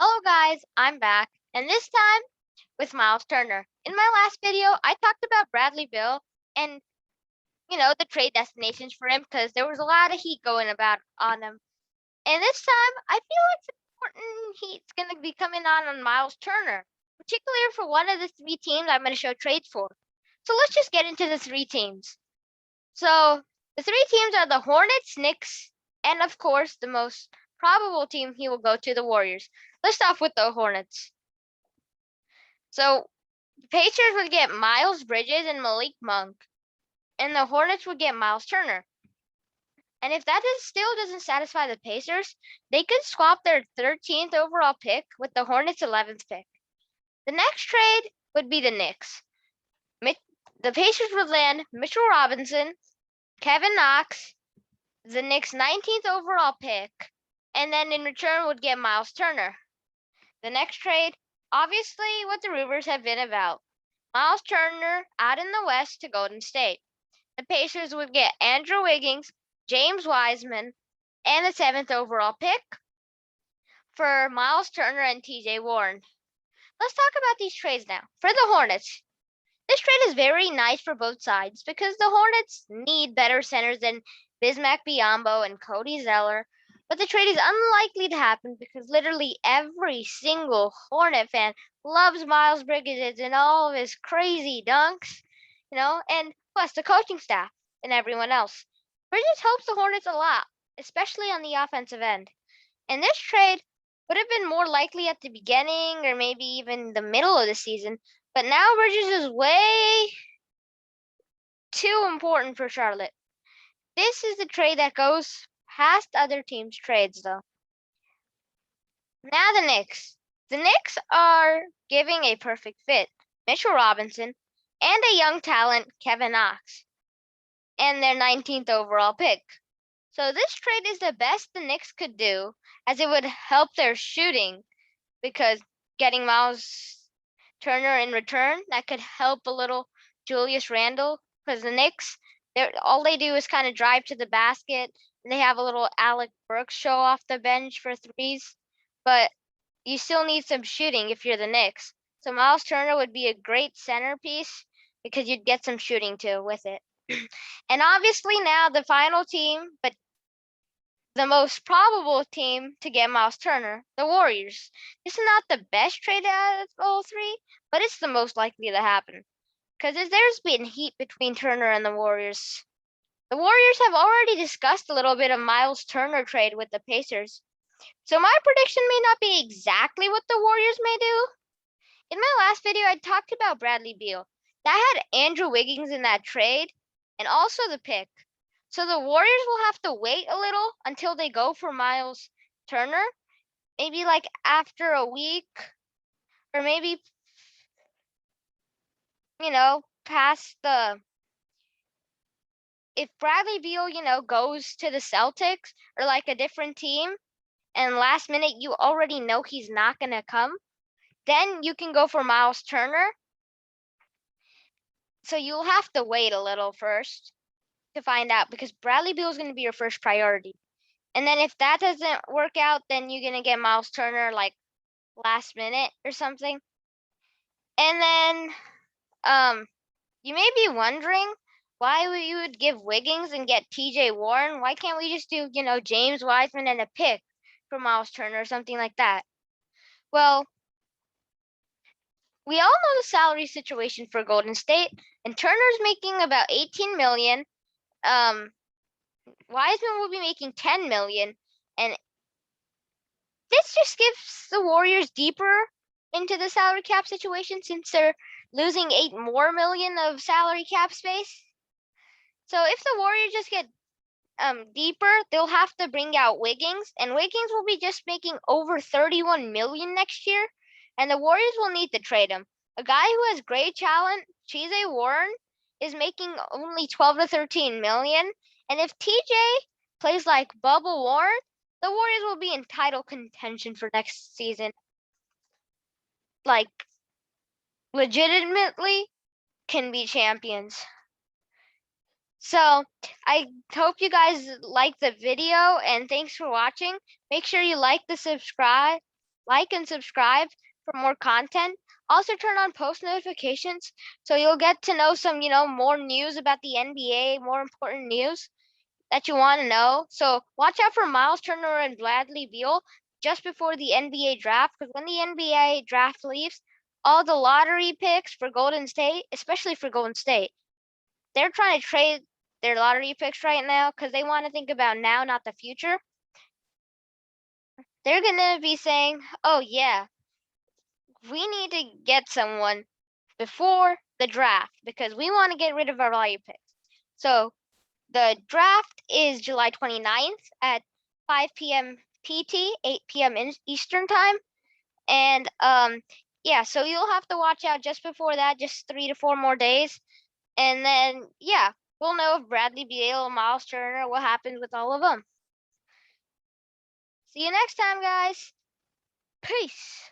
Hello guys, I'm back, and this time with Myles Turner. In my last video, I talked about Bradley Beal and the trade destinations for him because there was a lot of heat going about on him. And this time, I feel like some important heat's going to be coming on Myles Turner, particularly for one of the three teams I'm going to show trades for. So let's just get into the three teams. So the three teams are the Hornets, Knicks, and of course the most probable team he will go to, the Warriors. Let's start with the Hornets. So the Pacers would get Miles Bridges and Malik Monk, and the Hornets would get Myles Turner. And if that still doesn't satisfy the Pacers, they could swap their 13th overall pick with the Hornets' 11th pick. The next trade would be the Knicks. The Pacers would land Mitchell Robinson, Kevin Knox, the Knicks' 19th overall pick, and then in return would get Myles Turner. The next trade, obviously what the rumors have been about. Myles Turner out in the West to Golden State. The Pacers would get Andrew Wiggins, James Wiseman, and the 7th overall pick for Myles Turner and TJ Warren. Let's talk about these trades now. For the Hornets, this trade is very nice for both sides because the Hornets need better centers than Bismack Biyombo and Cody Zeller, but the trade is unlikely to happen because literally every single Hornet fan loves Miles Bridges and all of his crazy dunks, and plus the coaching staff and everyone else. Bridges helps the Hornets a lot, especially on the offensive end. And this trade would have been more likely at the beginning or maybe even the middle of the season, but now Bridges is way too important for Charlotte. This is the trade that goes past other teams' trades, though. Now the Knicks. The Knicks are giving a perfect fit. Mitchell Robinson and a young talent, Kevin Knox, and their 19th overall pick. So this trade is the best the Knicks could do, as it would help their shooting, because getting Myles Turner in return, that could help a little Julius Randle, because the Knicks, all they do is kind of drive to the basket, and they have a little Alec Burks show off the bench for threes, but you still need some shooting if you're the Knicks. So Myles Turner would be a great centerpiece because you'd get some shooting too with it. And obviously now the final team, but the most probable team to get Myles Turner, the Warriors. This is not the best trade out of all three, but it's the most likely to happen. Because there's been heat between Turner and the Warriors. The Warriors have already discussed a little bit of Myles Turner trade with the Pacers. So my prediction may not be exactly what the Warriors may do. In my last video, I talked about Bradley Beal. That had Andrew Wiggins in that trade, and also the pick. So the Warriors will have to wait a little until they go for Myles Turner. Maybe like after a week, or maybe, past if Bradley Beal, goes to the Celtics or like a different team, and last minute you already know he's not going to come, then you can go for Myles Turner. So you'll have to wait a little first to find out, because Bradley Beal is going to be your first priority. And then if that doesn't work out, then you're going to get Myles Turner like last minute or something. And then you may be wondering why we would give Wiggins and get TJ Warren. Why can't we just do, James Wiseman and a pick for Myles Turner or something like that? Well, we all know the salary situation for Golden State, and Turner's making about $18 million. Wiseman will be making $10 million, and this just gives the Warriors deeper into the salary cap situation since they're losing $8 more million of salary cap space. So if the Warriors just get deeper, they'll have to bring out Wiggins, and Wiggins will be just making over $31 million next year, and the Warriors will need to trade him. A guy who has great talent, TJ Warren, is making only 12 to 13 million, and if TJ plays like Bubble Warren, the Warriors will be in title contention for next season. Like, legitimately can be champions. So I hope you guys liked the video, and thanks for watching. Make sure you like the subscribe, like and subscribe for more content. Also turn on post notifications so you'll get to know some, more news about the NBA, more important news that you want to know. So watch out for Myles Turner and Bradley Beal just before the NBA draft, because when the NBA draft leaves, all the lottery picks for Golden State, especially for Golden State, they're trying to trade their lottery picks right now because they want to think about now, not the future. They're going to be saying, oh, yeah, we need to get someone before the draft because we want to get rid of our lottery picks. So the draft is July 29th at 5 p.m. PT, 8 p.m. Eastern time. And yeah, so you'll have to watch out just before that, just 3 to 4 more days. And then, yeah, we'll know if Bradley Beal, Myles Turner, what happens with all of them. See you next time, guys. Peace.